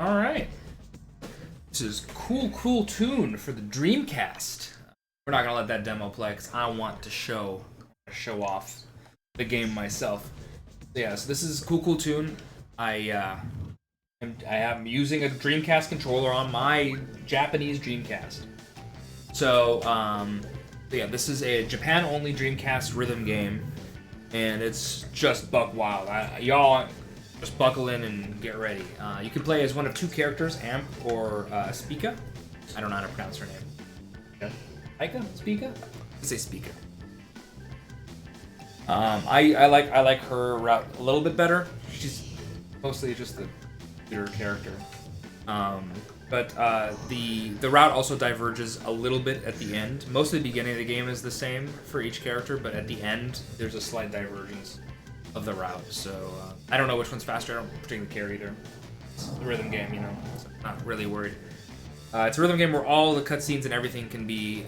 Alright. This is cool Toon for the Dreamcast. We're not gonna let that demo play because I want to show off the game myself. So yeah, so this is cool Toon. I am using a Dreamcast controller on my Japanese Dreamcast. So yeah, this is a Japan-only Dreamcast rhythm game, and it's just buck wild. Y'all just buckle in and get ready. You can play as one of two characters, Amp or Spica. I don't know how to pronounce her name. Spica? Spica? I say Spica. I like her route a little bit better. She's mostly just the bitter character. But the route also diverges a little bit at the end. Most of the beginning of the game is the same for each character, but at the end there's a slight divergence of the route. So I don't know which one's faster. I don't particularly care either. It's a rhythm game, you know. So I'm not really worried. It's a rhythm game where all the cutscenes and everything can be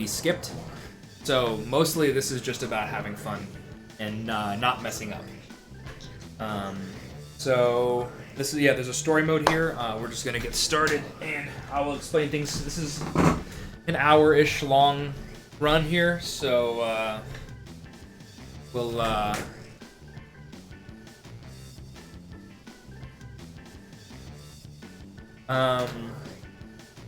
skipped. So mostly this is just about having fun and not messing up. So this is, yeah, there's a story mode here. We're just gonna get started and I will explain things. This is an hour-ish long run here, so we'll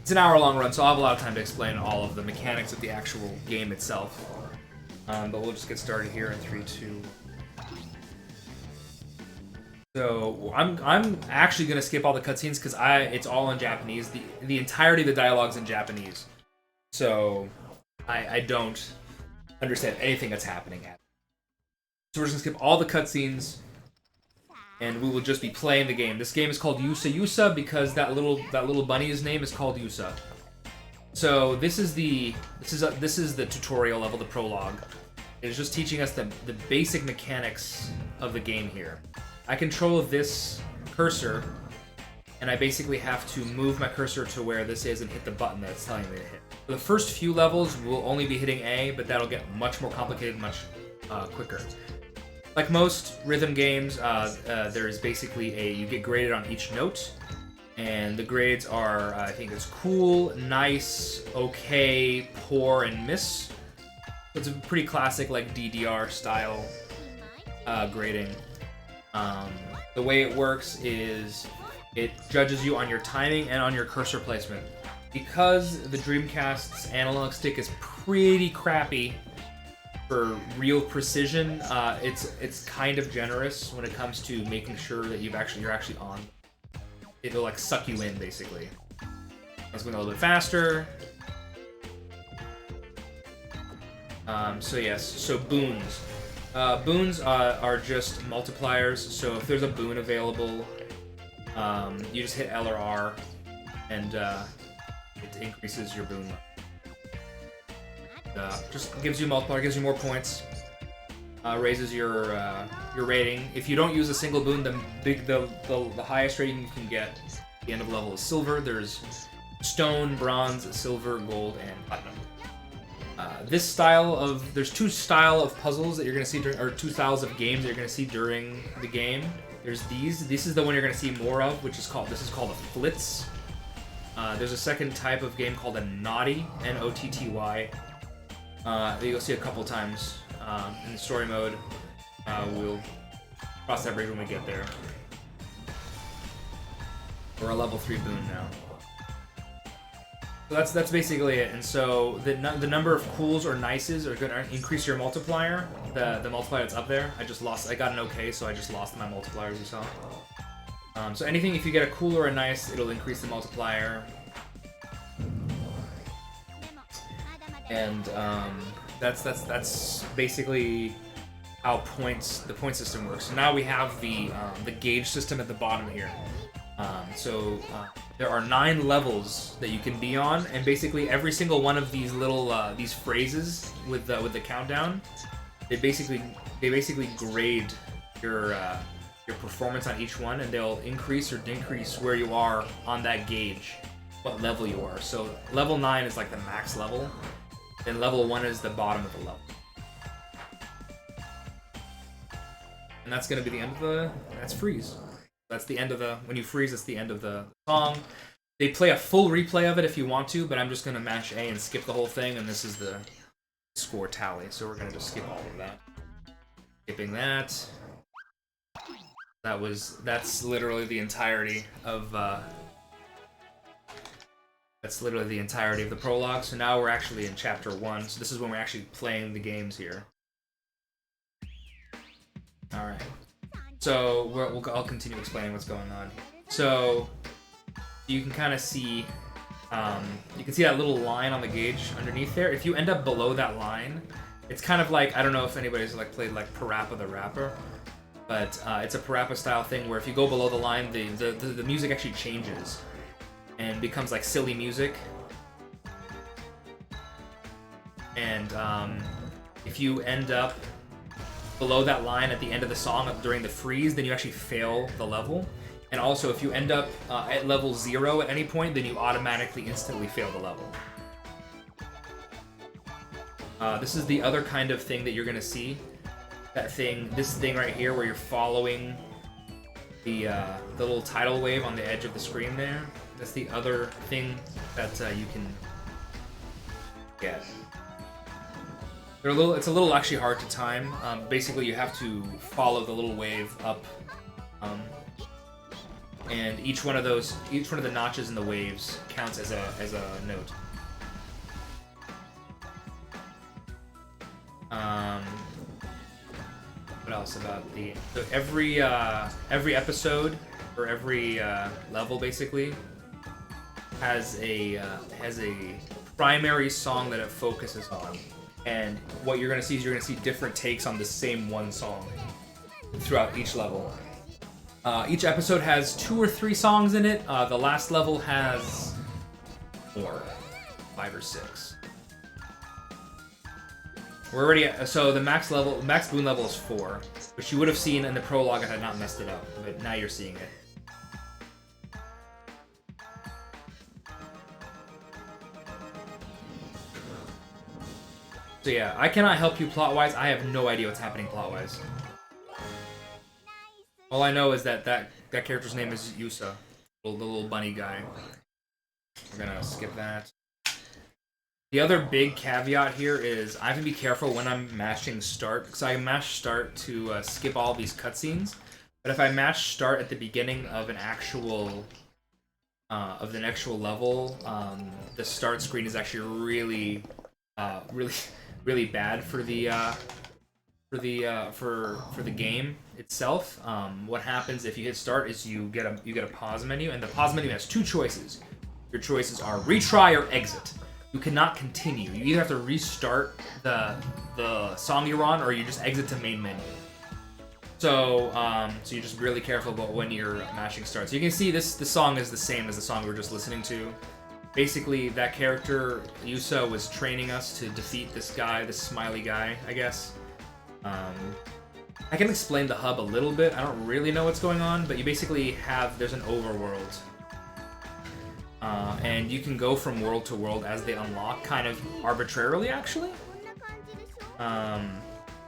it's an hour-long run, so I'll have a lot of time to explain all of the mechanics of the actual game itself. But we'll just get started here in 3, 2. So I'm actually gonna skip all the cutscenes because it's all in Japanese. The entirety of the dialogue's in Japanese, so I don't understand anything that's happening. So we're just gonna skip all the cutscenes, and we will just be playing the game. This game is called Yusa because that little bunny's name is called Yusa. So this is the tutorial level, the prologue. It is just teaching us the basic mechanics of the game here. I control this cursor, and I basically have to move my cursor to where this is and hit the button that's telling me to hit. For the first few levels, we'll only be hitting A, but that'll get much more complicated much quicker. Like most rhythm games, there is basically you get graded on each note, and the grades are, I think it's cool, nice, okay, poor, and miss. It's a pretty classic, like, DDR style grading. The way it works is it judges you on your timing and on your cursor placement. Because the Dreamcast's analog stick is pretty crappy for real precision, it's kind of generous when it comes to making sure that you're actually on. It'll like suck you in basically. Let's go a little bit faster. So yes, so boons. Boons are just multipliers, so if there's a boon available, you just hit L or R, and it increases your boon. Just gives you multiplier, gives you more points, raises your rating. If you don't use a single boon, the highest rating you can get at the end of the level is silver. There's stone, bronze, silver, gold, and platinum. There's two style of puzzles that you're gonna see or two styles of games that you're gonna see during the game. There's these. This is the one you're gonna see more of, which is called a flitz. There's a second type of game called a Notty, N-O-T-T-Y. That you'll see a couple times in the story mode. We'll cross that bridge when we get there. We're a level 3 boon now. So that's basically it. And so the number of cools or nices are going to increase your multiplier. The multiplier that's up there. I got an okay, so I just lost my multiplier as you saw. So anything, if you get a cool or a nice, it'll increase the multiplier. And that's basically how the point system works. So now we have the gauge system at the bottom here. There are 9 levels that you can be on, and basically every single one of these little these phrases with the countdown, they basically grade your performance on each one, and they'll increase or decrease where you are on that gauge, what level you are. So level 9 is like the max level, and level 1 is the bottom of the level. And that's gonna be the end of that's freeze. That's the end of the when you freeze. That's the end of the song. They play a full replay of it if you want to, but I'm just gonna mash A and skip the whole thing, and this is the score tally. So we're gonna just skip all of that. Skipping that. That's literally the entirety of the prologue. So now we're actually in chapter 1. So this is when we're actually playing the games here. All right. So I'll continue explaining what's going on. So you can kind of see, you can see that little line on the gauge underneath there. If you end up below that line, it's kind of like, I don't know if anybody's like played like Parappa the Rapper, but it's a Parappa style thing where if you go below the line, the music actually changes and becomes like silly music. And if you end up below that line at the end of the song during the freeze, then you actually fail the level. And also, if you end up at level 0 at any point, then you automatically instantly fail the level. This is the other kind of thing that you're gonna see. This thing right here, where you're following the little tidal wave on the edge of the screen there. That's the other thing that you can get. It's a little actually hard to time. Basically, you have to follow the little wave up, and each one of the notches in the waves counts as a note. What else about so every episode or every level basically has a primary song that it focuses on. And what you're going to see is you're going to see different takes on the same one song throughout each level. Each episode has 2 or 3 songs in it. The last level has 5 or 6. We're already so the max boon level is 4, which you would have seen in the prologue if I had not messed it up, but now you're seeing it. So yeah, I cannot help you plot-wise. I have no idea what's happening plot-wise. All I know is that character's name is Yusa, the little bunny guy. We're gonna skip that. The other big caveat here is I have to be careful when I'm mashing start, because I mash start to skip all these cutscenes. But if I mash start at the beginning of an actual level, the start screen is actually really bad for the game itself. What happens if you hit start is you get a pause menu, and the pause menu has 2 choices. Your choices are retry or exit. You cannot continue. You either have to restart the song you're on, or you just exit to main menu. So you're just really careful about when you're mashing start. So you can see the song is the same as the song we were just listening to. Basically, that character, Yusa, was training us to defeat this guy, this smiley guy, I guess. I can explain the hub a little bit. I don't really know what's going on, but you basically there's an overworld. And you can go from world to world as they unlock, kind of arbitrarily, actually.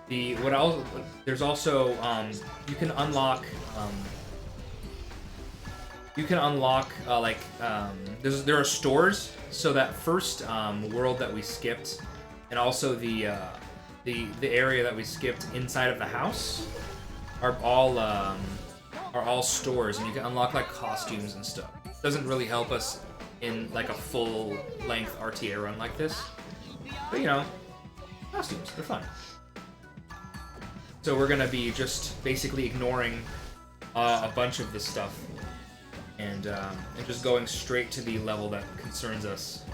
There's also, you can unlock, there are stores. So that first world that we skipped, and also the area that we skipped inside of the house, are all stores, and you can unlock like costumes and stuff. It doesn't really help us in like a full-length RTA run like this, but you know, costumes, they're fun. So we're gonna be just basically ignoring a bunch of this stuff. And just going straight to the level that concerns us.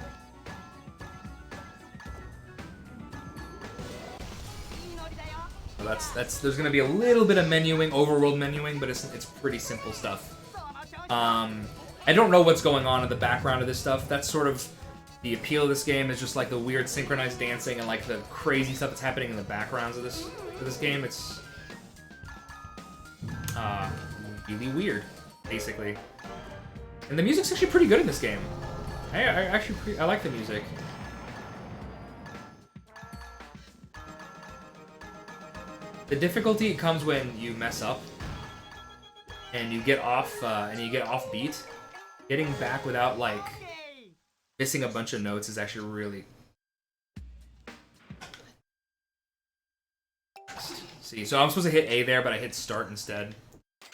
So there's gonna be a little bit of menuing, overworld menuing, but it's pretty simple stuff. I don't know what's going on in the background of this stuff. That's sort of the appeal of this game, is just like the weird synchronized dancing and like the crazy stuff that's happening in the backgrounds of this game. It's really weird, basically. And the music's actually pretty good in this game. I like the music. The difficulty comes when you mess up. and you get off beat, getting back without like missing a bunch of notes is actually really. See, so I'm supposed to hit A there, but I hit start instead.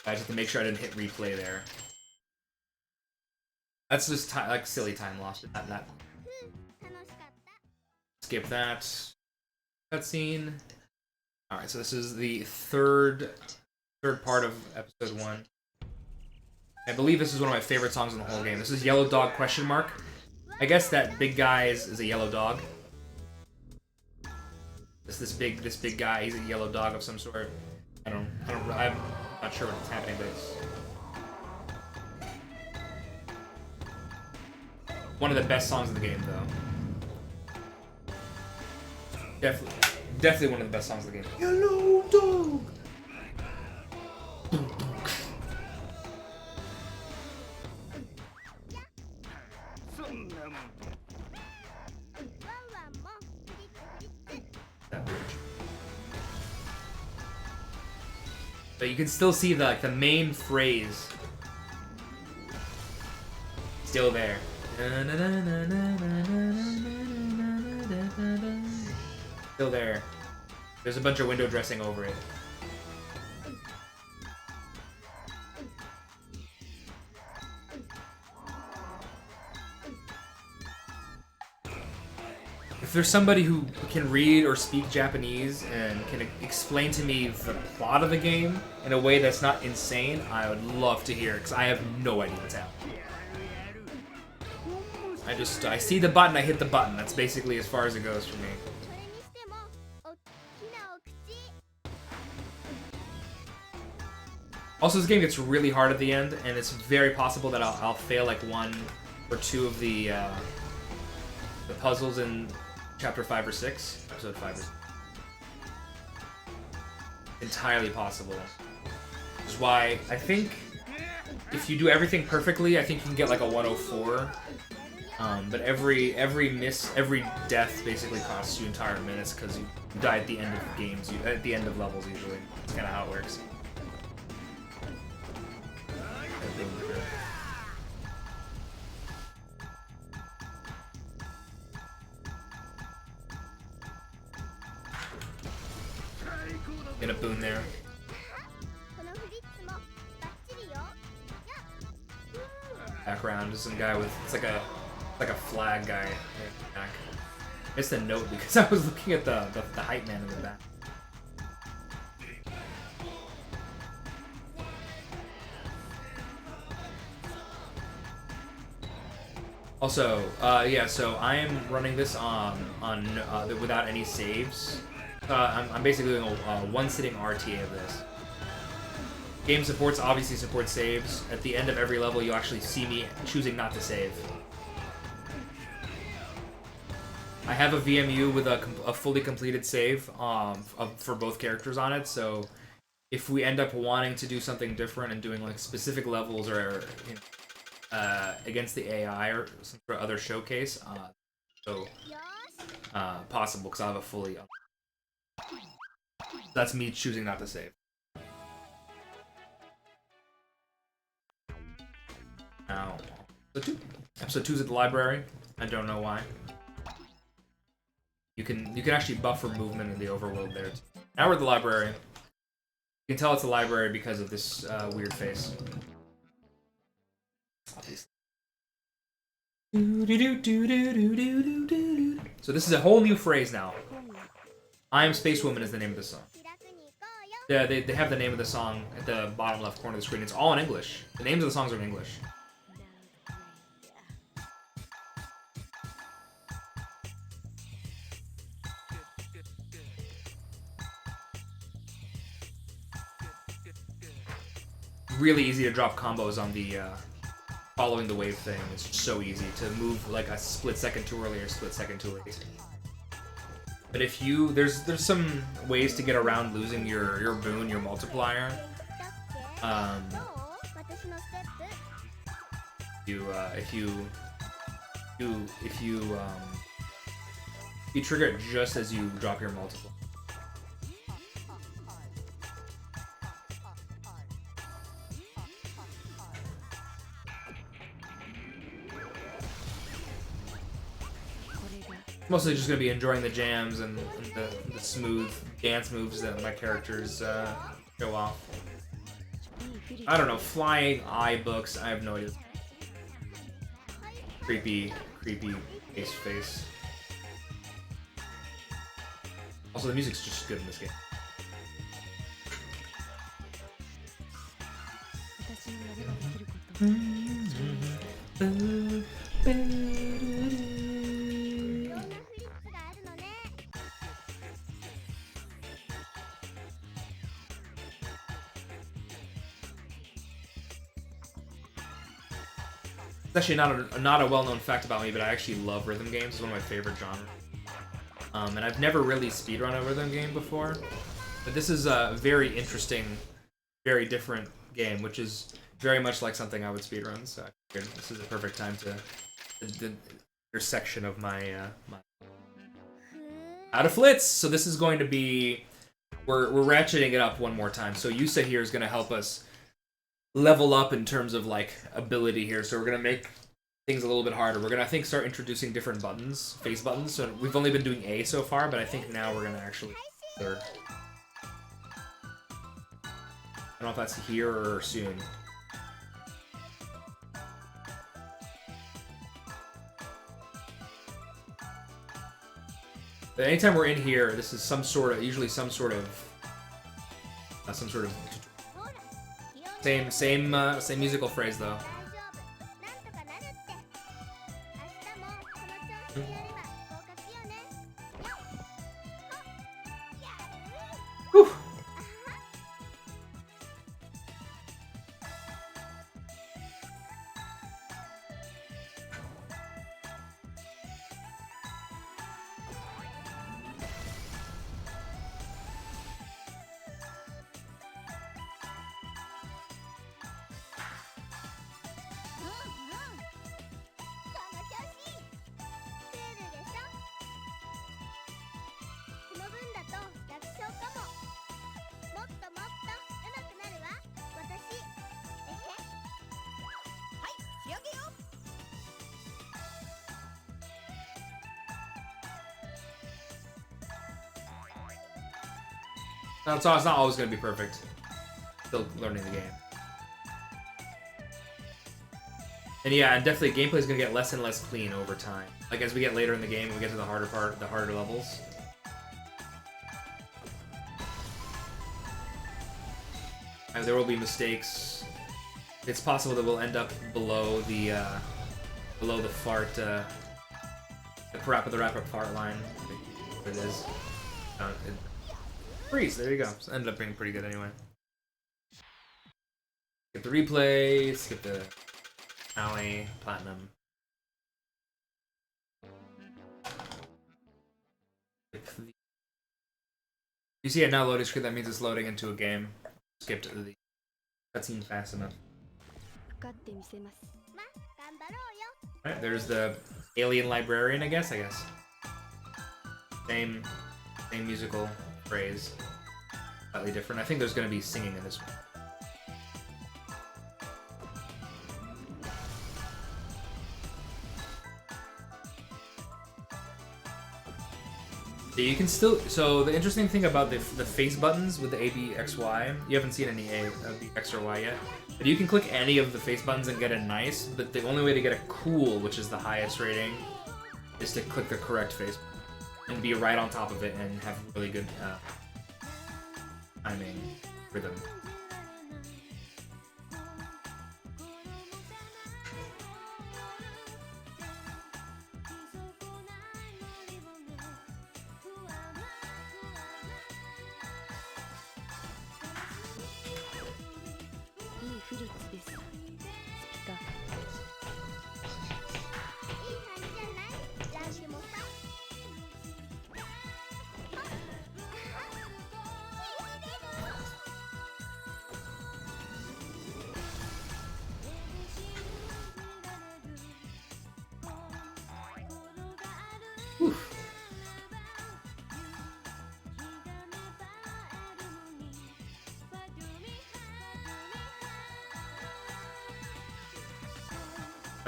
I just have to make sure I didn't hit replay there. That's just like silly time loss. Not. Skip that cutscene. All right, so this is the third part of episode 1. I believe this is one of my favorite songs in the whole game. This is Yellow Dog ? I guess that big guy is a yellow dog. This big guy, he's a yellow dog of some sort. I'm not sure what's happening, but it's one of the best songs in the game, though. Definitely one of the best songs in the game. Yellow dog. But you can still see the main phrase still there. Still there. There's a bunch of window dressing over it. If there's somebody who can read or speak Japanese and can explain to me the plot of the game in a way that's not insane, I would love to hear it, because I have no idea what's happening. I see the button, I hit the button. That's basically as far as it goes for me. Also, this game gets really hard at the end, and it's very possible that I'll fail like 1 or 2 of the puzzles in Chapter 5 or 6, Episode 5 or 6. Entirely possible. Which is why I think if you do everything perfectly, I think you can get like a 104. But every death basically costs you entire minutes because you die at the end of games, at the end of levels usually. That's kind of how it works. Get a boon there. Background is some guy with it's like a flag guy. Back. Missed a note because I was looking at the hype man in the back. Also, yeah, so I am running this on without any saves. I'm basically doing a one-sitting RTA of this. Game obviously supports saves. At the end of every level, you'll actually see me choosing not to save. I have a VMU with a fully completed save for both characters on it, so if we end up wanting to do something different and doing like specific levels or against the AI or some sort of other showcase, possible because I have a fully. That's me choosing not to save. Now, episode 2 is at the library. I don't know why. You can actually buffer movement in the overworld there. Now we're at the library. You can tell it's a library because of this weird face. So this is a whole new phrase now. I Am Space Woman is the name of the song. Yeah, they have the name of the song at the bottom left corner of the screen. It's all in English. The names of the songs are in English. Really easy to drop combos on the following the wave thing. It's so easy to move like a split second too early or split second too late. But if you there's some ways to get around losing your boon, your multiplier. If you trigger it just as you drop your multiplier. Mostly just gonna be enjoying the jams and the smooth dance moves that my characters show off. I don't know, flying eye books. I have no idea. Creepy face. Also, the music's just good in this game. It's actually not a well-known fact about me, but I actually love rhythm games. It's one of my favorite genres. And I've never really speedrun a rhythm game before, but this is a very interesting, very different game, which is very much like something I would speedrun. So I figured this is a perfect time to the intersection of my out of flits. So this is going to be we're ratcheting it up one more time. So Yusa here is going to help us level up in terms of like ability here. So we're gonna make things a little bit harder. We're gonna, I think, start introducing different buttons, face buttons. So we've only been doing A so far, but I think now we're gonna actually third. I don't know if that's here or soon. But anytime we're in here, this is usually some sort of same musical phrase though. Whew. It's not always going to be perfect. Still learning the game. And yeah, and definitely gameplay is going to get less and less clean over time. Like as we get later in the game, we get to the harder part, the harder levels. And there will be mistakes. It's possible that we'll end up below the fart, the wrap-up fart line. Where it is. Freeze, there you go. So ended up being pretty good anyway. Skip the replay, skip the alley, platinum. You see it now loading screen, that means it's loading into a game. Skipped the cutscene fast enough. Alright, there's the alien librarian, I guess. Same musical phrase. Slightly different. I think there's going to be singing in this one. You can still... So the interesting thing about the face buttons with the A, B, X, Y, you haven't seen any A, B, X, or Y yet, but you can click any of the face buttons and get a nice, but the only way to get a cool, which is the highest rating, is to click the correct face and be right on top of it and have really good timing rhythm.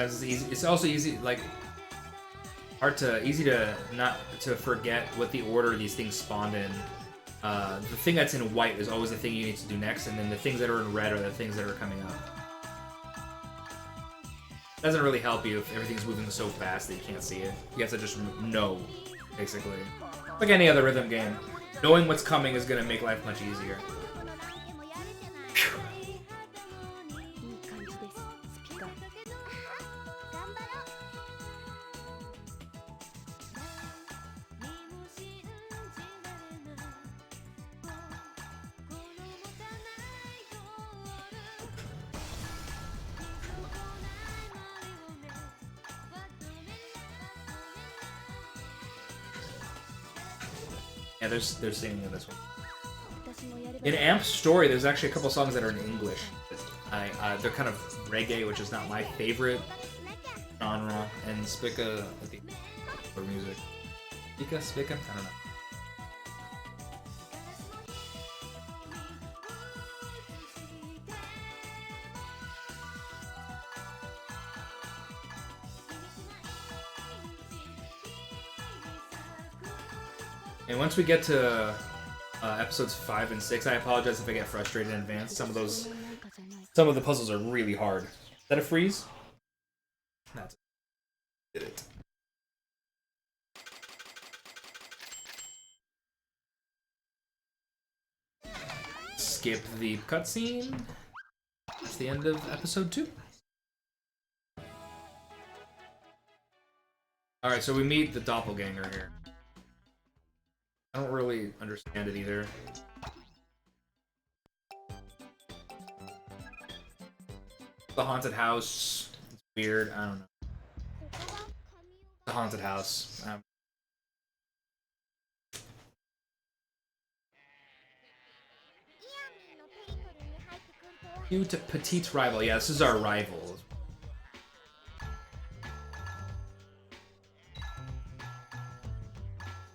It's also easy, like, easy to not to forget what the order these things spawned in. The thing that's in white is always the thing you need to do next, and then the things that are in red are the things that are coming up. Doesn't really help you if everything's moving so fast that you can't see it. You have to just know, basically. Like any other rhythm game. Knowing what's coming is going to make life much easier. Phew. Yeah, they're singing in this one. In Amp's story, there's actually a couple songs that are in English. They're kind of reggae, which is not my favorite genre, and Spica, I think, for music. Spica? I don't know. And once we get to episodes 5 and 6, I apologize if I get frustrated in advance. Some of the puzzles are really hard. Is that a freeze? That's did it. Skip the cutscene. That's the end of episode 2. Alright, so we meet the doppelganger here. I don't really understand it either. The haunted house. It's weird. I don't know. The haunted house. Cute petite rival. Yeah, this is our rival.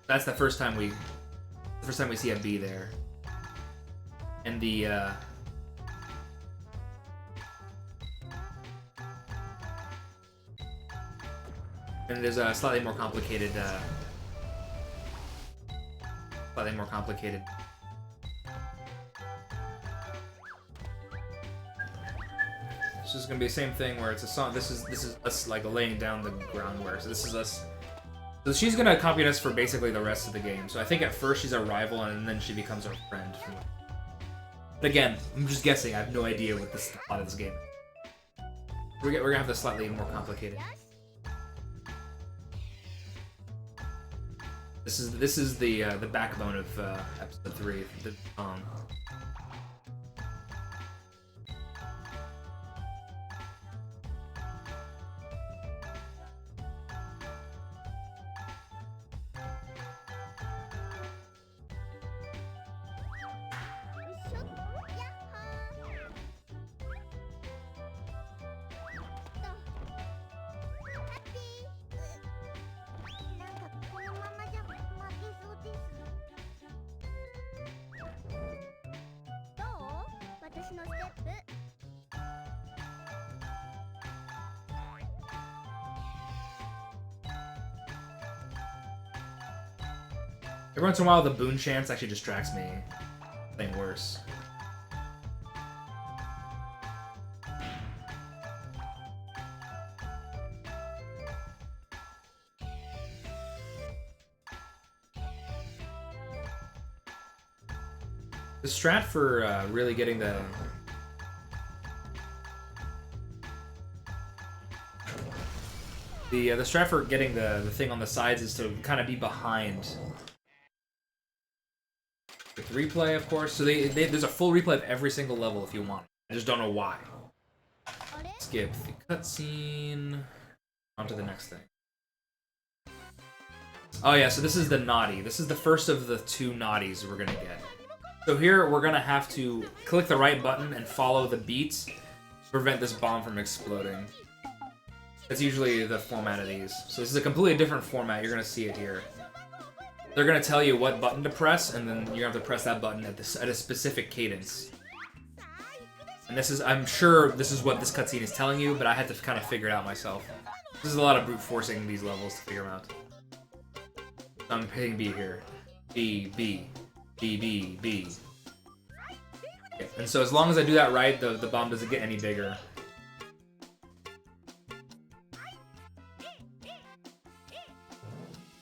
That's the first time we see a bee there. And the and there's a slightly more complicated This is gonna be the same thing where it's a song. This is us like laying down the groundwork. So this is us. So she's gonna accompany us for basically the rest of the game. So I think at first she's our rival, and then she becomes our friend. But again, I'm just guessing. I have no idea what the plot of this game is. We're gonna have this slightly more complicated. This is the backbone of episode 3. The song. Every once in a while, the boon chance actually distracts me. Something worse. The strat for really getting the strat for getting the thing on the sides is to kind of be behind. With replay, of course. So there's a full replay of every single level if you want. I just don't know why. Skip the cutscene. On to the next thing. Oh yeah, so this is the naughty. This is the first of the 2 naughties we're gonna get. So here we're gonna have to click the right button and follow the beats to prevent this bomb from exploding. That's usually the format of these. So this is a completely different format. You're gonna see it here. They're gonna tell you what button to press, and then you're gonna have to press that button at a specific cadence. And I'm sure this is what this cutscene is telling you, but I had to kind of figure it out myself. This is a lot of brute forcing these levels to figure them out. I'm hitting B here. B, B, B, B, B. Okay. And so as long as I do that right, the bomb doesn't get any bigger.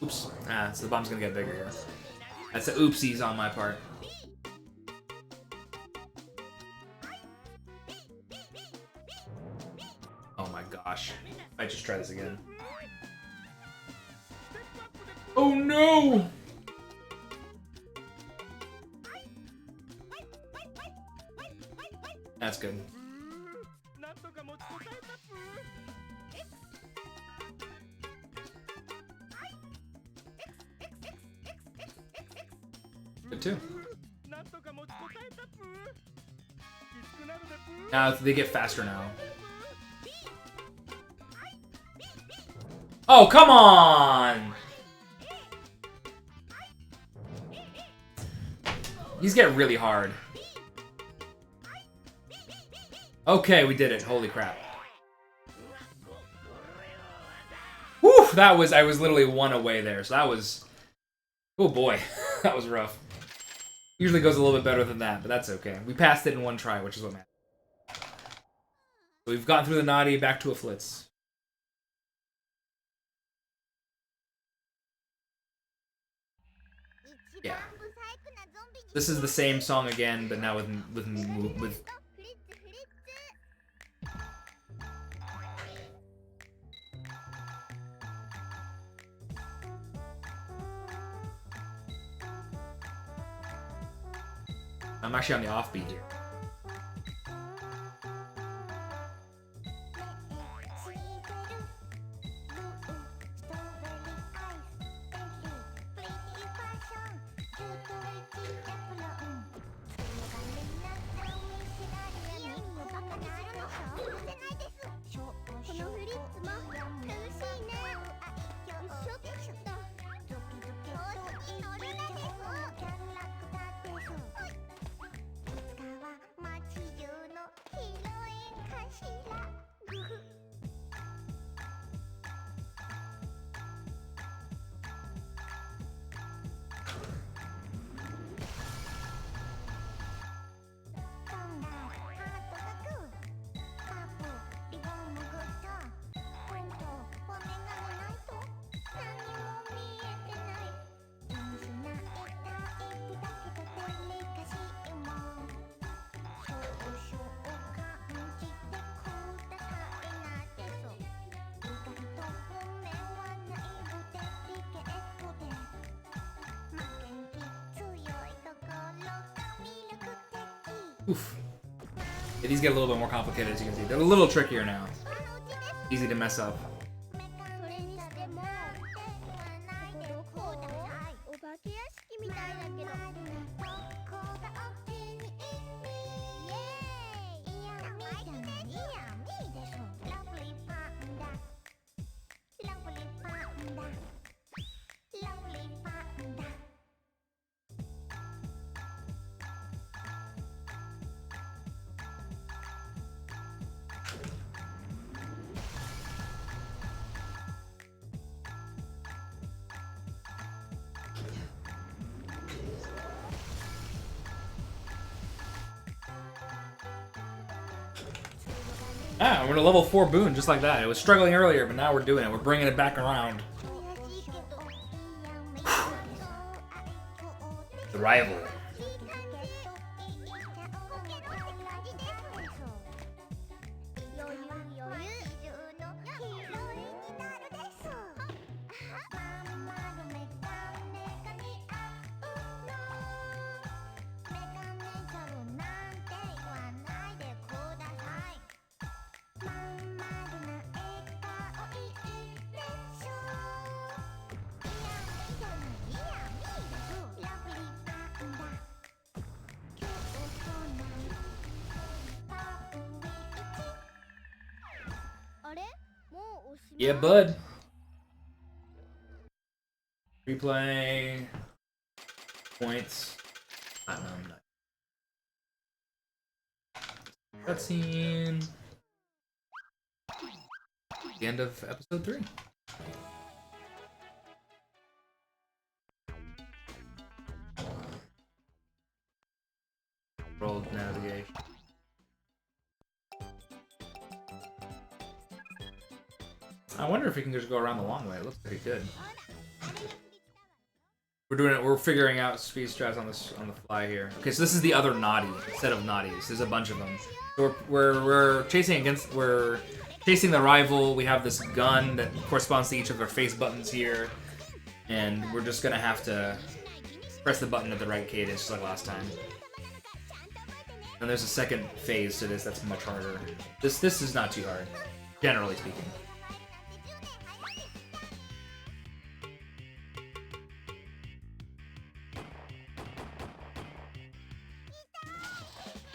Oops. So the bomb's gonna get bigger here. That's the oopsies on my part. Oh my gosh. I just try this again. Oh no! That's good. Good too. Now they get faster now. Oh, come on! These get really hard. Okay, we did it. Holy crap. Whew, that was, I was literally one away there, so that was, oh boy, that was rough. Usually goes a little bit better than that, but that's okay. We passed it in one try, which is what matters. So we've gotten through the naughty, back to a flitz. Yeah. This is the same song again, but now with I'm actually on the offbeat here. Oof. Yeah, these get a little bit more complicated, as you can see. They're a little trickier now. Easy to mess up. Ah, we're in a level 4 boon, just like that. It was struggling earlier, but now we're doing it. We're bringing it back around. The rival. Yeah, bud. Replay. Points. I don't know. Cutscene. The end of episode 3. Roll navigation. I wonder if we can just go around the long way. It looks pretty good. We're figuring out speed strats on the fly here. Okay, so this is the other naughty set of naughties. There's a bunch of them. So we're chasing the rival. We have this gun that corresponds to each of their face buttons here, and we're just gonna have to press the button at the right cadence, just like last time. And there's a second phase to this that's much harder. This is not too hard, generally speaking.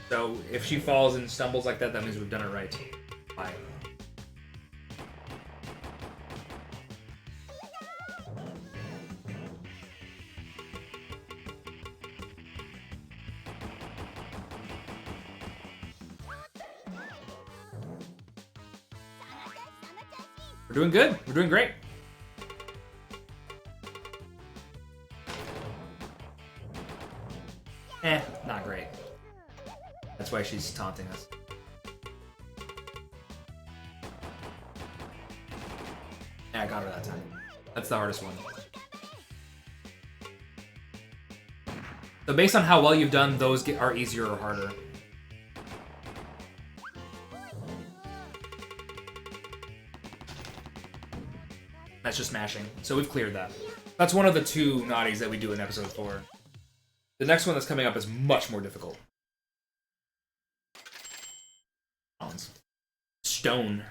So if she falls and stumbles like that, that means we've done it right. Bye. We're doing good. We're doing great. Not great. That's why she's taunting us. Yeah, I got her that time. That's the hardest one. So based on how well you've done, those are easier or harder. That's just smashing. So we've cleared that. That's one of the 2 naughties that we do in episode 4. The next one that's coming up is much more difficult. Stone.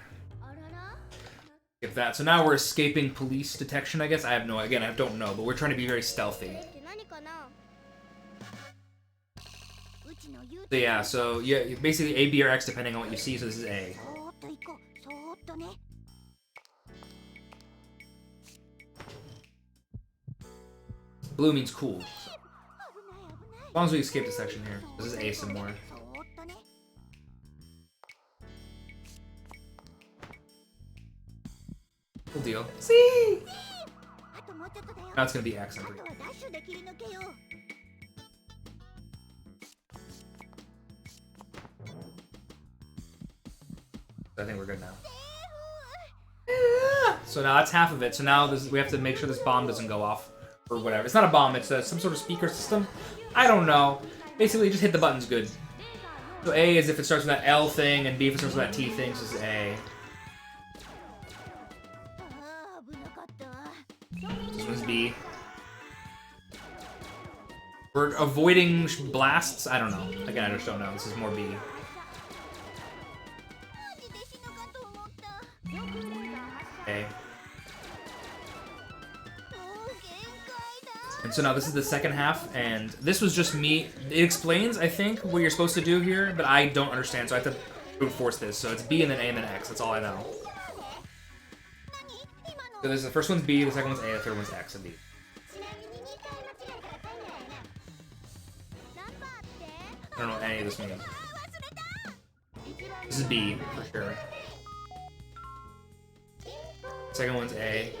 Get that. So now we're escaping police detection, I guess. I don't know, but we're trying to be very stealthy. So yeah, basically A, B, or X depending on what you see, so this is A. Blue means cool. So. As long as we escape the section here. This is A some more. Cool deal. See? Now it's gonna be X. I think we're good now. So now that's half of it. So now we have to make sure this bomb doesn't go off. Or whatever. It's not a bomb, it's some sort of speaker system. I don't know. Basically, just hit the buttons good. So A is if it starts with that L thing, and B if it starts with that T thing, so this is A. This one's B. We're avoiding blasts? I don't know. Again, I just don't know. This is more B. A. And so now this is the second half, and this was just me. It explains, I think, what you're supposed to do here, but I don't understand, so I have to brute force this. So it's B and then A and then X. That's all I know. So the first one's B, the second one's A, the third one's X and B. I don't know what any of this means. This is B, for sure. Second one's A.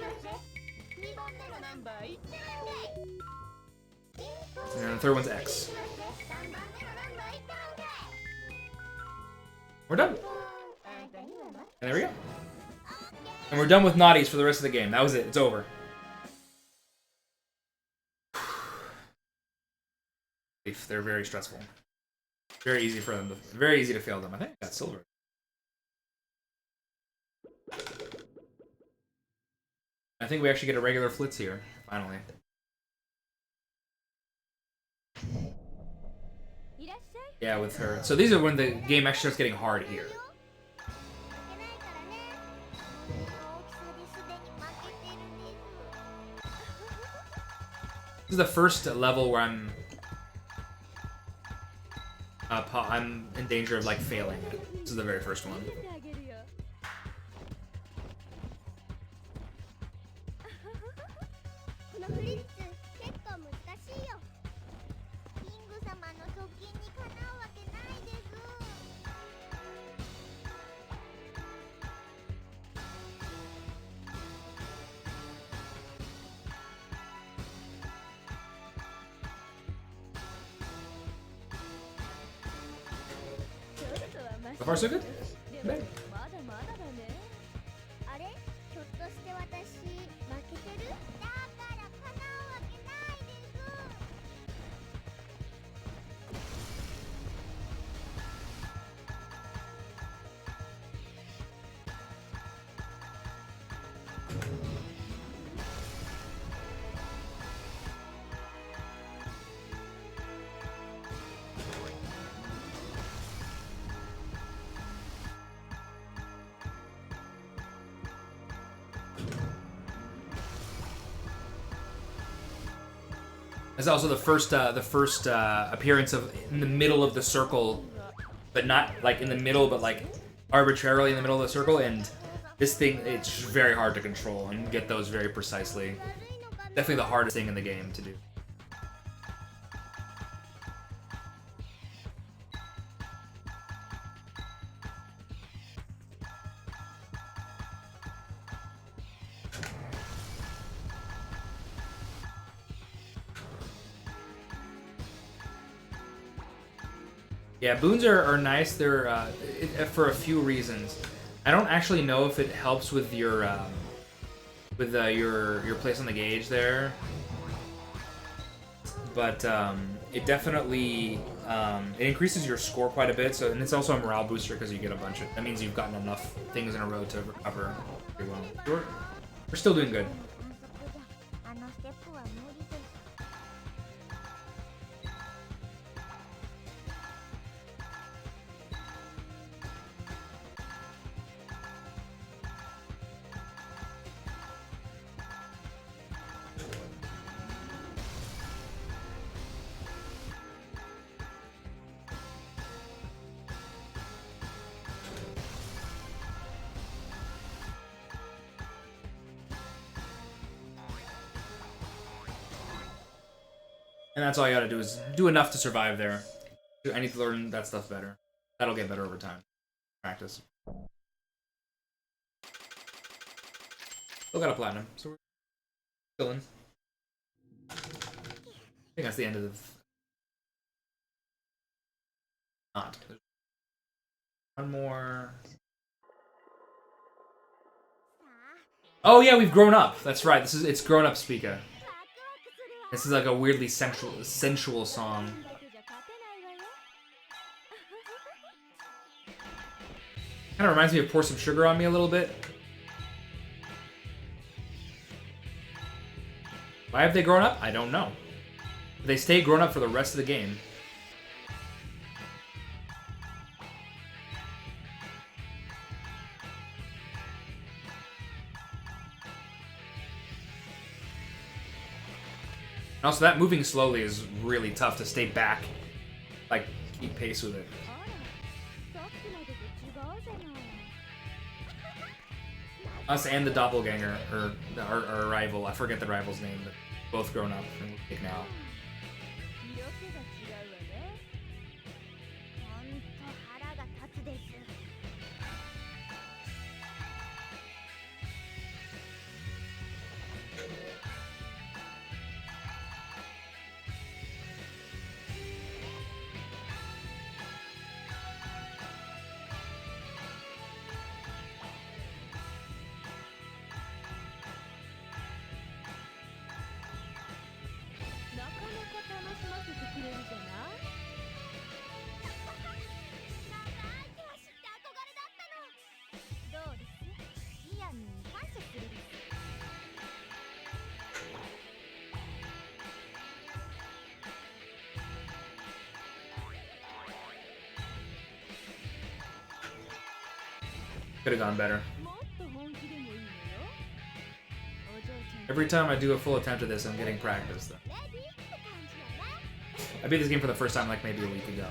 And the third one's X. We're done. And there we go. And we're done with naughties for the rest of the game. That was it. It's over. They're very stressful. Very easy for them. Very easy to fail them. I think I got silver. I think we actually get a regular Flitz here, finally. Yeah, with her. So these are when the game actually starts getting hard here. This is the first level where I'm in danger of like failing. This is the very first one. So far, so good. Okay. まだまだだね。あれ、ひょっとして私負けてる？だから叶うわけないです。It's also the first appearance of in the middle of the circle, but not like in the middle, but like arbitrarily in the middle of the circle. And this thing, it's very hard to control and get those very precisely. Definitely the hardest thing in the game to do. Yeah, boons are nice. They're for a few reasons. I don't actually know if it helps with your place on the gauge there, but it definitely it increases your score quite a bit. So, and it's also a morale booster because you get a bunch of. That means you've gotten enough things in a row to recover pretty well. We're still doing good. And that's all you gotta do is do enough to survive there. I need to learn that stuff better. That'll get better over time. Practice. Still got a platinum, so we're still in. I think that's the end of the... Not. One more... Oh yeah, we've grown up. That's right. It's grown up Spica. This is like a weirdly sensual song. Kind of reminds me of Pour Some Sugar on Me a little bit. Why have they grown up? I don't know. They stay grown up for the rest of the game. Also, that moving slowly is really tough to stay back, like, keep pace with it. Us and the doppelganger, or our rival, I forget the rival's name, but both grown up and big now. Could have gone better. Every time I do a full attempt at this, I'm getting practice, though. I beat this game for the first time like maybe a week ago.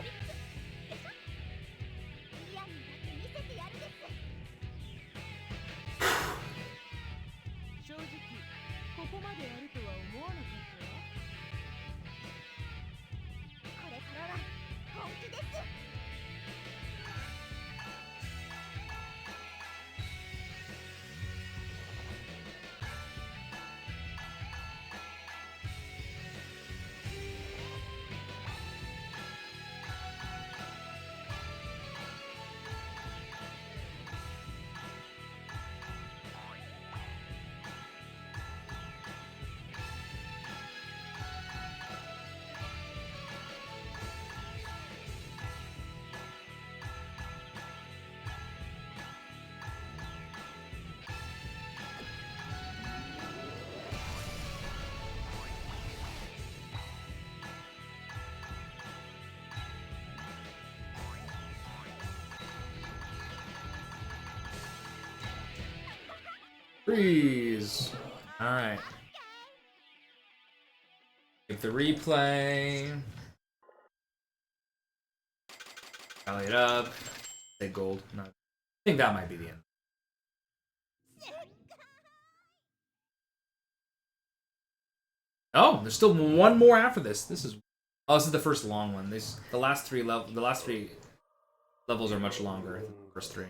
Freeze. All right. Give the replay. Rally it up. Say gold. No. I think that might be the end. Oh, there's still one more after this. This is this is the first long one. The last three levels are much longer than the first three.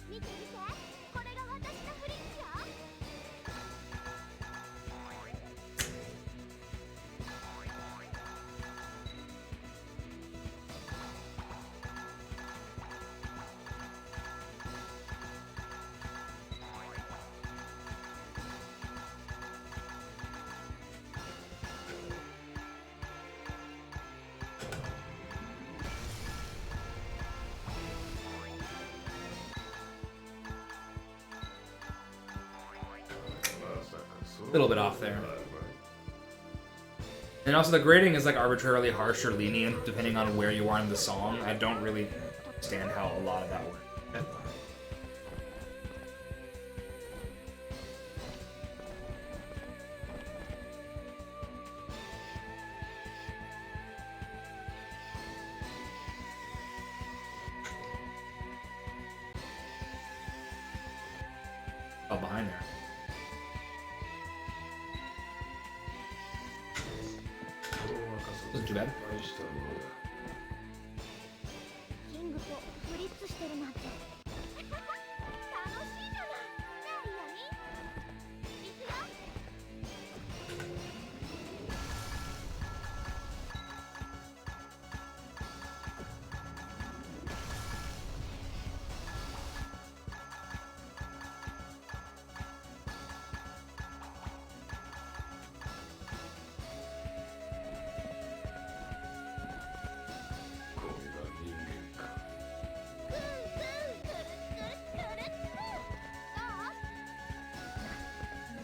見て見て、これが私のフリップよ。A little bit off there. And also the grading is like arbitrarily harsh or lenient depending on where you are in the song. I don't really understand how a lot of that works. Oh, behind there. Wasn't too bad. キングとフリッツしてるなんて。楽しいじゃない。じゃあいいよね。いくよ。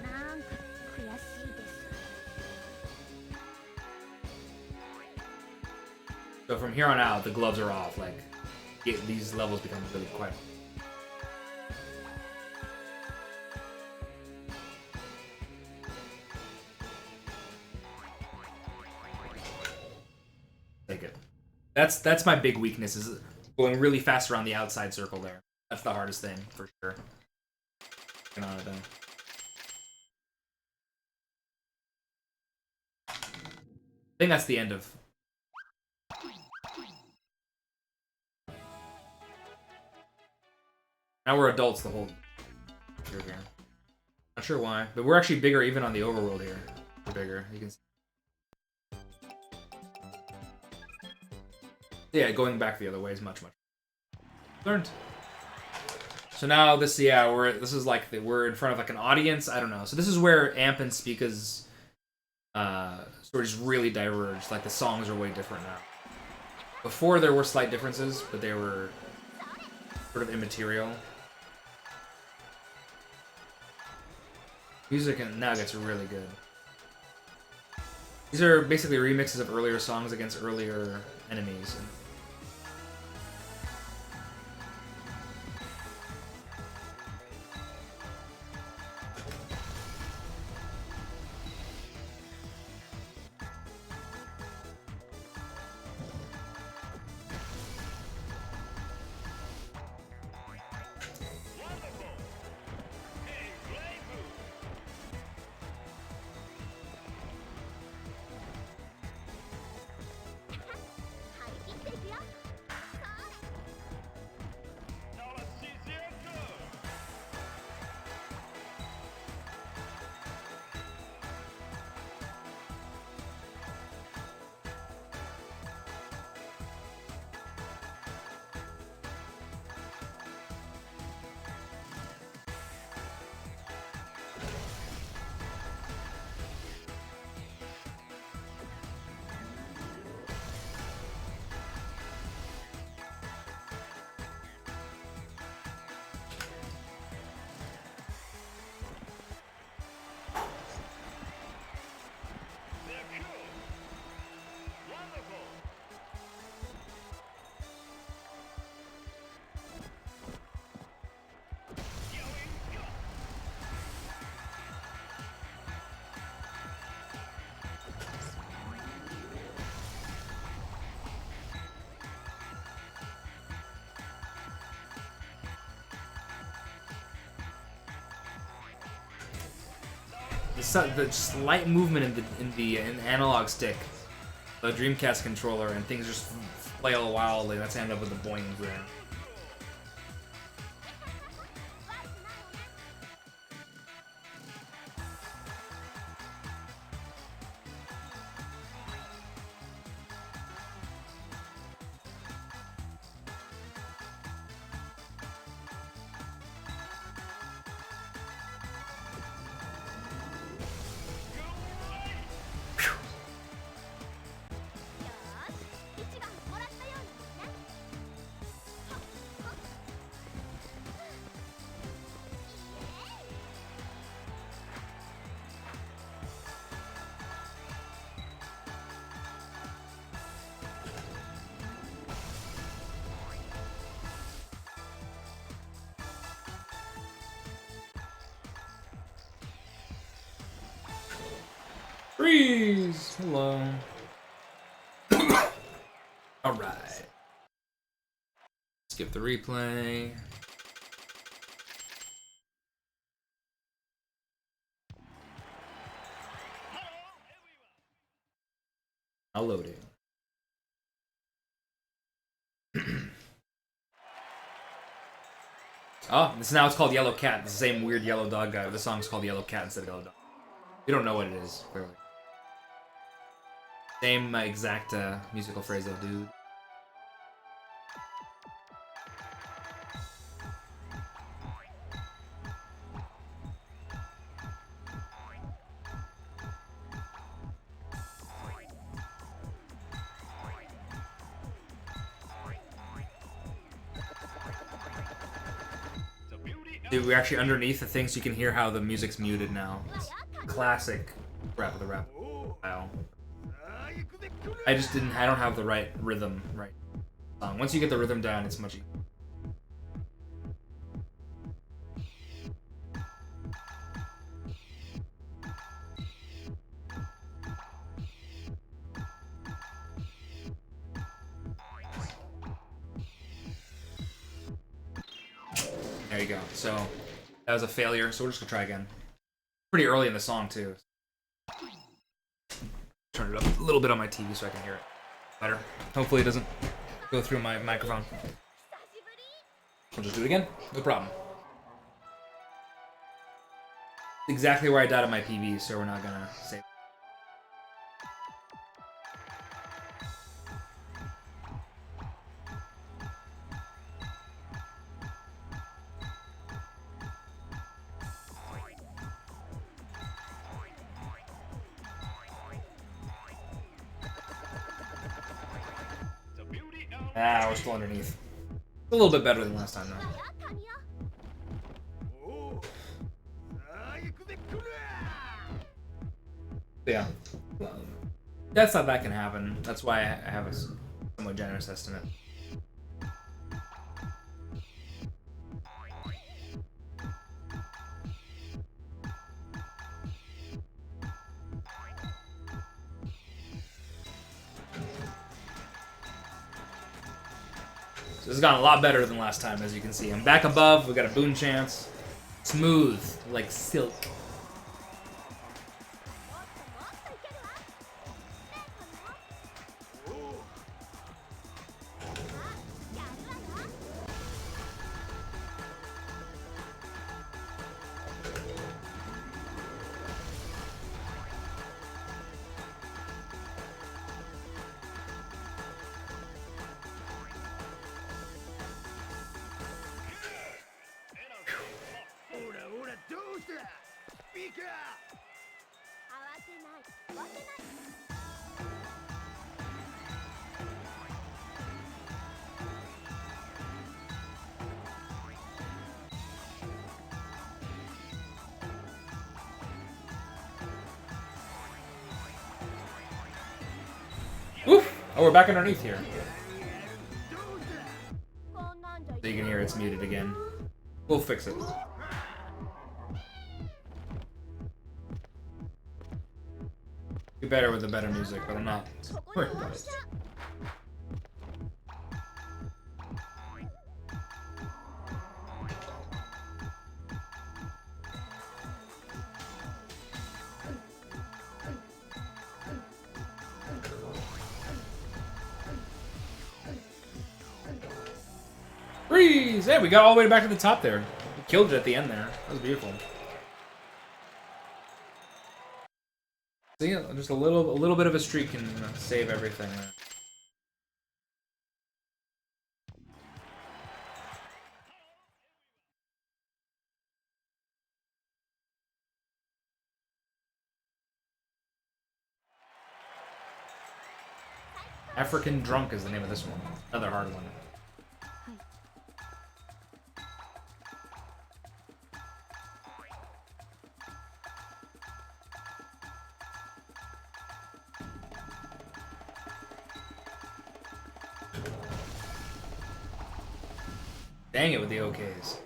なんか悔しいです。 So from here on out, the gloves are off. Like, these levels become really quite. Take it. That's my big weakness, is going really fast around the outside circle there. That's the hardest thing for sure. Working on it though. I think that's the end of. Now we're adults the whole year here. Not sure why, but we're actually bigger even on the overworld here. We're bigger. You can see. Yeah, going back the other way is much. Learned. So now this, yeah, we're in front of like an audience. I don't know. So this is where Amp and Spica's stories really diverged. Like the songs are way different now. Before there were slight differences, but they were sort of immaterial. Music now gets really good. These are basically remixes of earlier songs against earlier enemies. the slight movement in the analog stick, the Dreamcast controller, and things just flail wildly. Let's end up with the boings there. Freeze! Hello. Alright. Skip the replay. I'll load it. Oh, now it's called Yellow Cat. It's the same weird yellow dog guy. The song's called Yellow Cat instead of Yellow Dog. We don't know what it is, clearly. Same exact musical phrase though, dude. Dude, we're actually underneath the thing so you can hear how the music's muted now. It's classic Rap of the Rap style. I don't have the right rhythm right song. Once you get the rhythm down, it's much easier. There you go. So that was a failure, so we're just gonna try again. Pretty early in the song too. Turn it up a little bit on my TV so I can hear it better. Hopefully it doesn't go through my microphone. I'll just do it again. No problem. Exactly where I died on my PV, so we're not gonna save. Ah, we're still underneath. A little bit better than last time, though. Yeah. That's how that can happen. That's why I have a somewhat generous estimate. So this has gone a lot better than last time, as you can see. I'm back above, we got a boon chance. Smooth, like silk. Spica! Oof! Oh, we're back underneath here. So you can hear it's muted again. We'll fix it. Be better with the better music, but I'm not worried about it. Freeze! Hey, we got all the way back to the top there. We killed it at the end there. That was beautiful. See, just a little bit of a streak can save everything. African Drunk is the name of this one. Another hard one. Dang it with the OKs.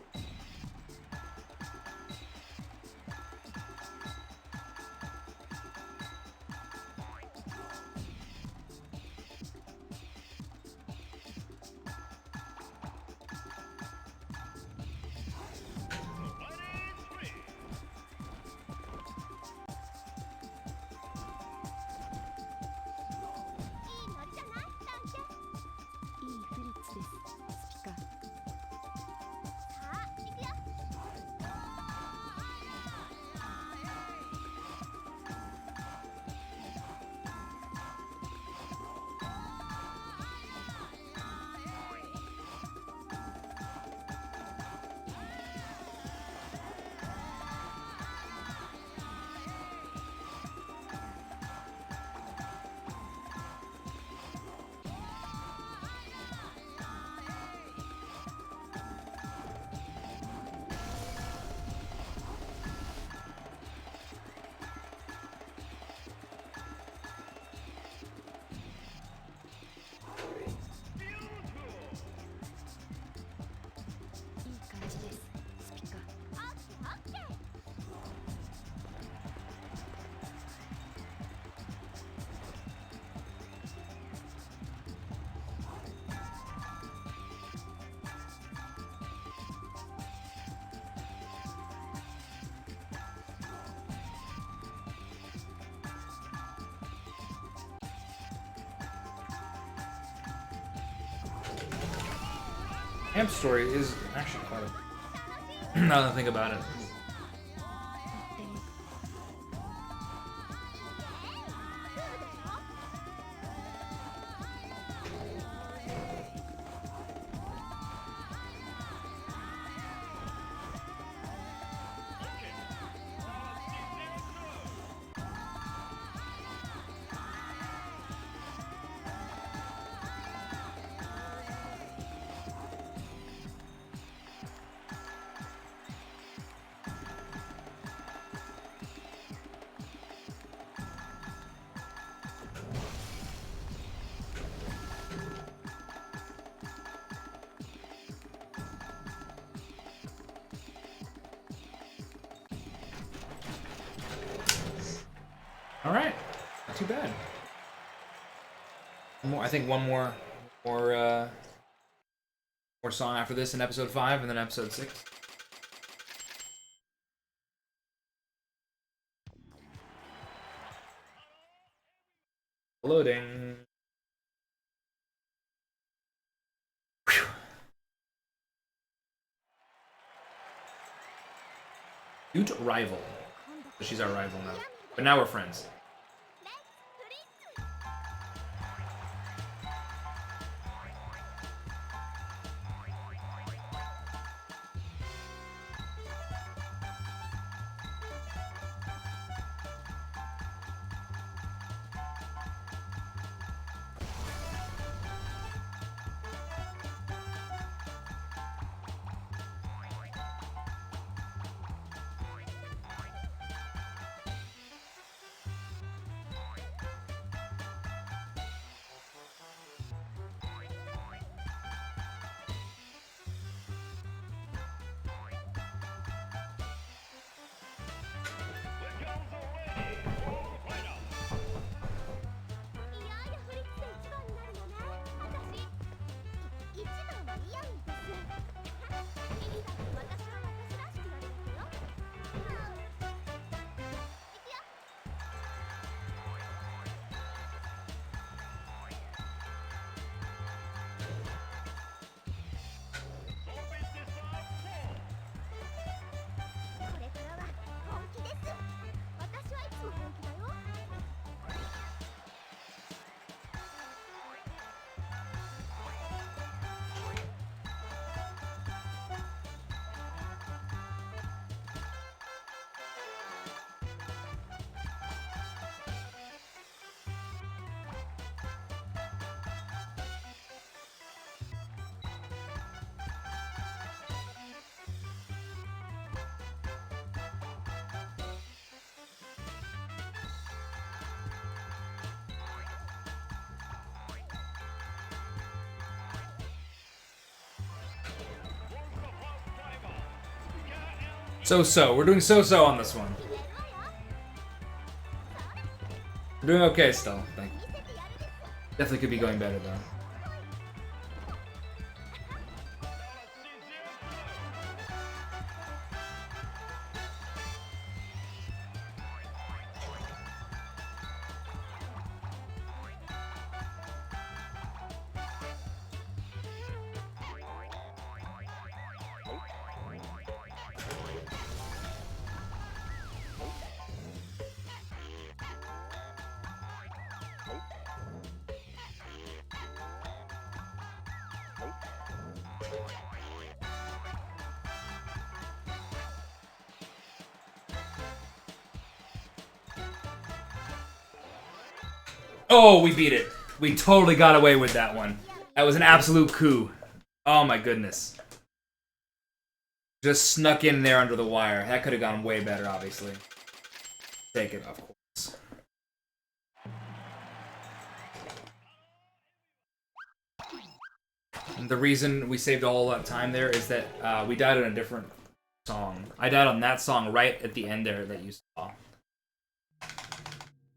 Amp's story is actually quite a... now that I think about it. All right, not too bad. I think one more song after this in episode 5, and then episode 6. Loading. Whew. Cute rival. So she's our rival now, but now we're friends. So-so. We're doing so-so on this one. We're doing okay still. Like, definitely could be going better though. Oh, we beat it. We totally got away with that one. That was an absolute coup. Oh my goodness. Just snuck in there under the wire. That could have gone way better, obviously. Take it, of course. And the reason we saved a whole lot of time there is that we died on a different song. I died on that song right at the end there that you saw.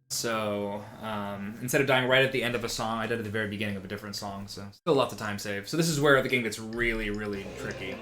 So, instead of dying right at the end of a song, I died at the very beginning of a different song, so still lots of time saved. So this is where the game gets really, really tricky.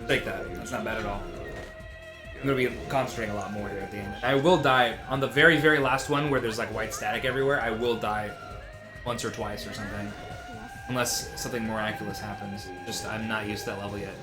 Take that. That's not bad at all. I'm gonna be concentrating a lot more here at the end. I will die on the very, very last one where there's like white static everywhere. I will die once or twice or something. Unless something miraculous happens. Just, I'm not used to that level yet.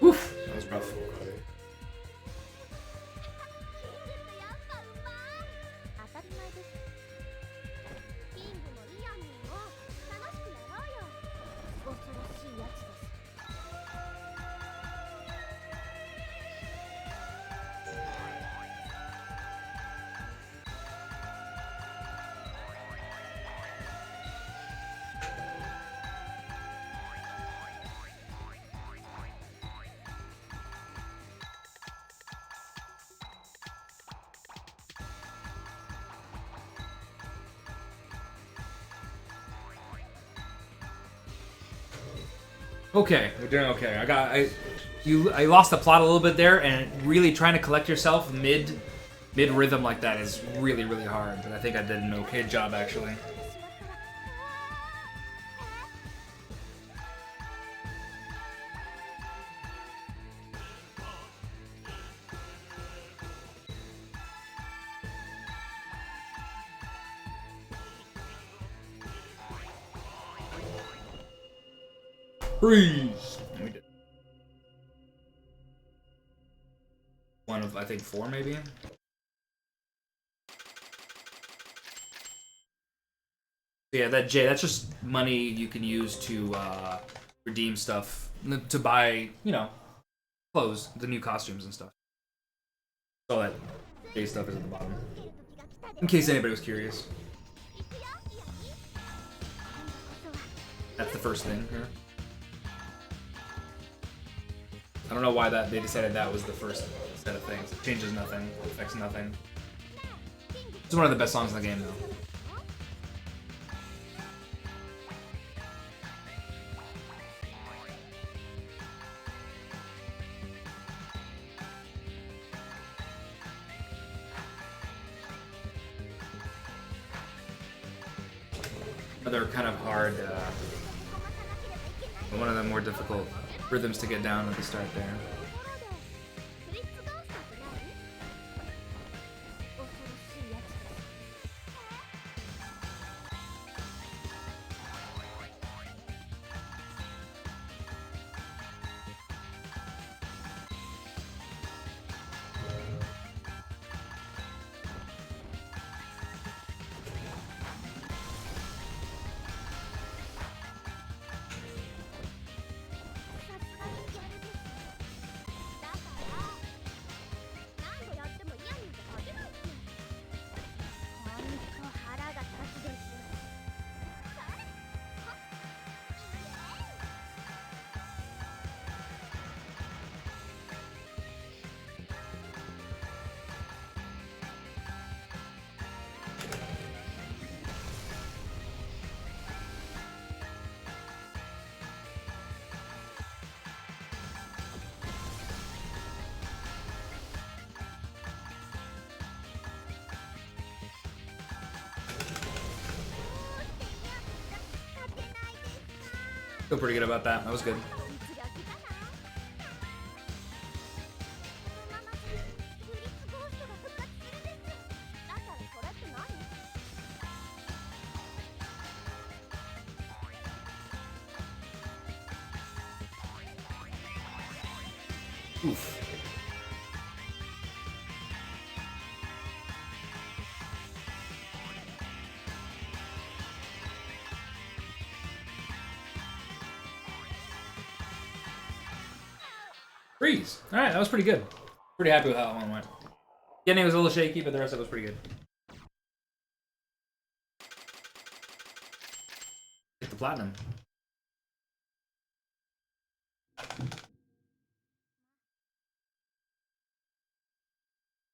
Oof, that was rough. Okay, we're doing okay. I lost the plot a little bit there, and really trying to collect yourself mid rhythm like that is really, really hard. But I think I did an okay job actually. Freeze! We did. One of, I think, 4 maybe? Yeah, that J, that's just money you can use to redeem stuff, to buy, you know, clothes, the new costumes and stuff. All that J stuff is at the bottom. In case anybody was curious. That's the first thing here. I don't know why that they decided that was the first set of things. It changes nothing, affects nothing. It's one of the best songs in the game, though. Another kind of hard, one of the more difficult rhythms to get down at the start there. Feel pretty good about that. That was good. Oof. Freeze. All right, that was pretty good. Pretty happy with how that one went. Beginning was a little shaky, but the rest of it was pretty good. Get the platinum.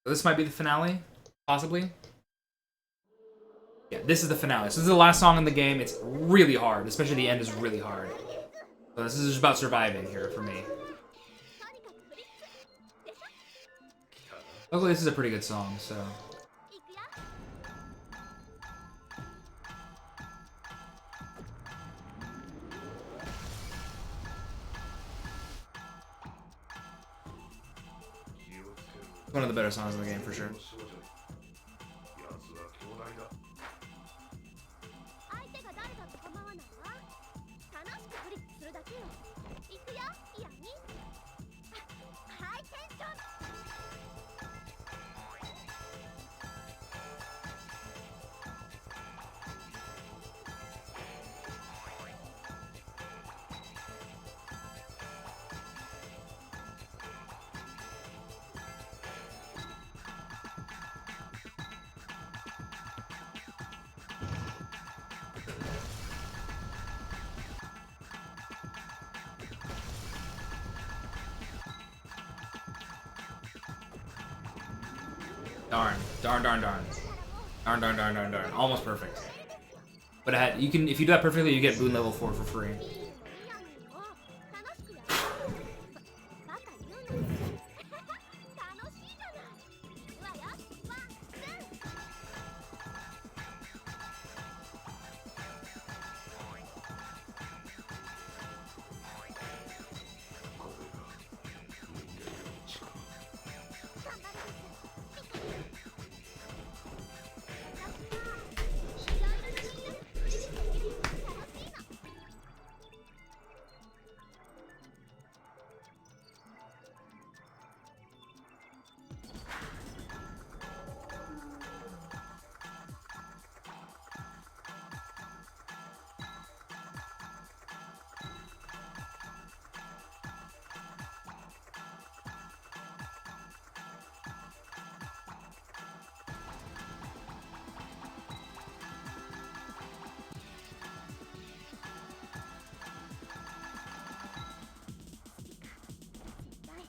So this might be the finale, possibly. Yeah, this is the finale. So this is the last song in the game. It's really hard, especially the end is really hard. So this is just about surviving here for me. Luckily, this is a pretty good song, so. One of the better songs in the game, for sure. Darn. Darn, darn, darn. Darn, darn, darn, darn, darn. Almost perfect. But you can, if you do that perfectly, you get Boon level 4 for free.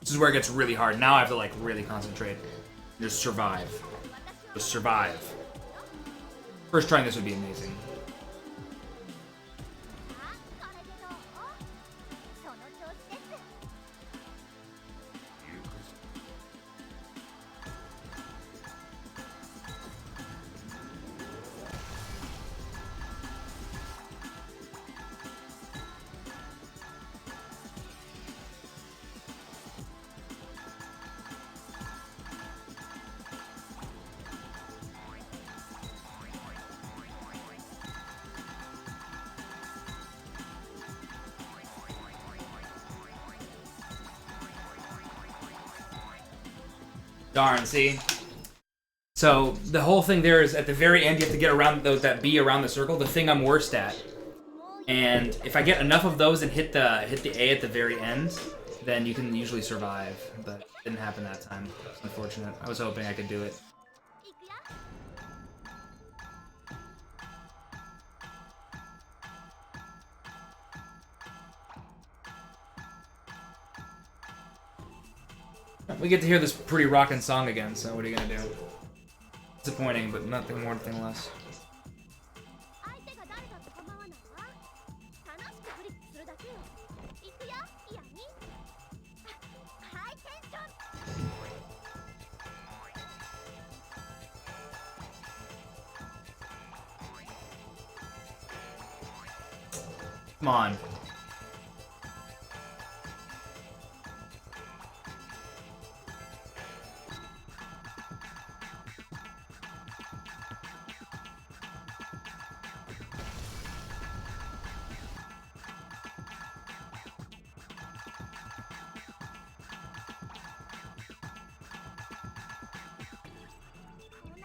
This is where it gets really hard. Now I have to like really concentrate. Just survive. Just survive. First trying this would be amazing. Darn, see? So, the whole thing there is at the very end, you have to get around that B around the circle, the thing I'm worst at. And if I get enough of those and hit the A at the very end, then you can usually survive. But it didn't happen that time. It's unfortunate. I was hoping I could do it. We get to hear this pretty rockin' song again, so what are you gonna do? Disappointing, but nothing more, nothing less. Come on.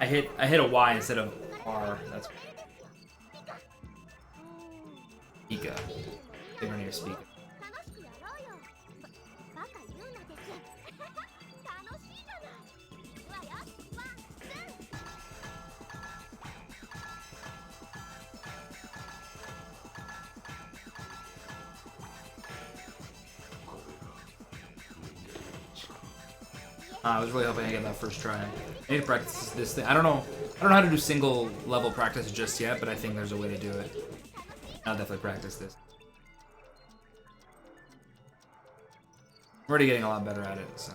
I hit a Y instead of R. That's Spica. They were near Spica. I was really hoping I get that first try. I need to practice this thing. I don't know how to do single level practice just yet, but I think there's a way to do it. I'll definitely practice this. I'm already getting a lot better at it, so.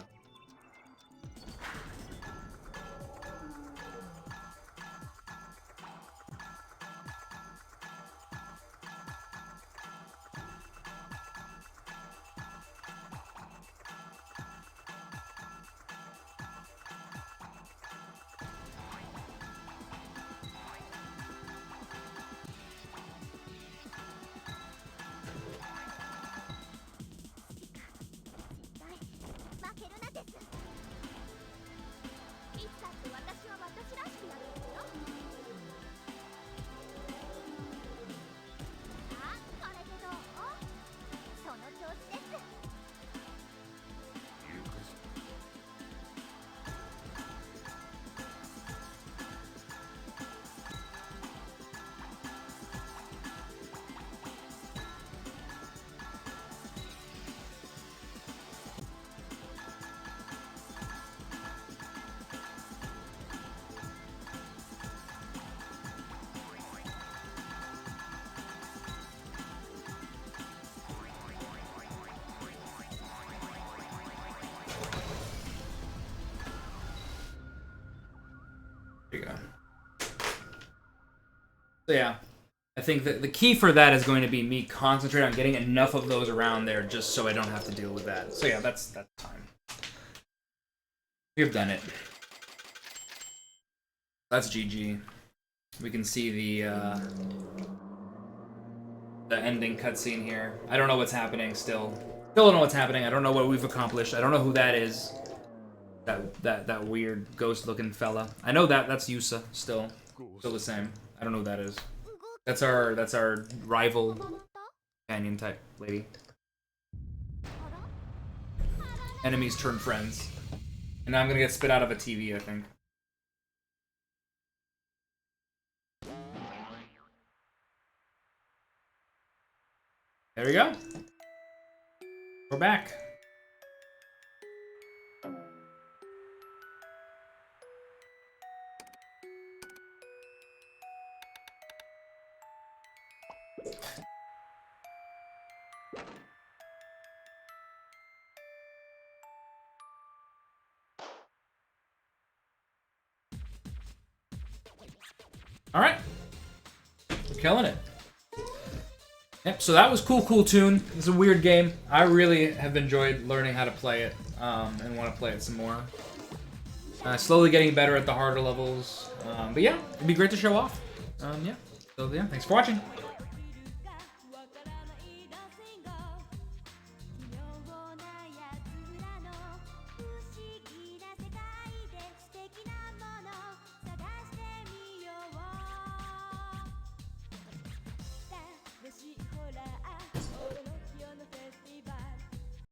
There you go. So yeah, I think that the key for that is going to be me concentrating on getting enough of those around there just so I don't have to deal with that. So yeah, that's time. We've done it. That's GG. We can see the ending cutscene here. I don't know what's happening still. Still don't know what's happening. I don't know what we've accomplished. I don't know who that is. That weird ghost-looking fella. I know that's Yusa still the same. I don't know who that is. That's our rival companion type lady. Enemies turn friends. And now I'm gonna get spit out of a TV, I think. There we go. We're back. All right. We're killing it. Yep, so that was Cool Toon. It's a weird game. I really have enjoyed learning how to play it and want to play it some more. Slowly getting better at the harder levels. But yeah, it'd be great to show off. Yeah. So yeah, thanks for watching.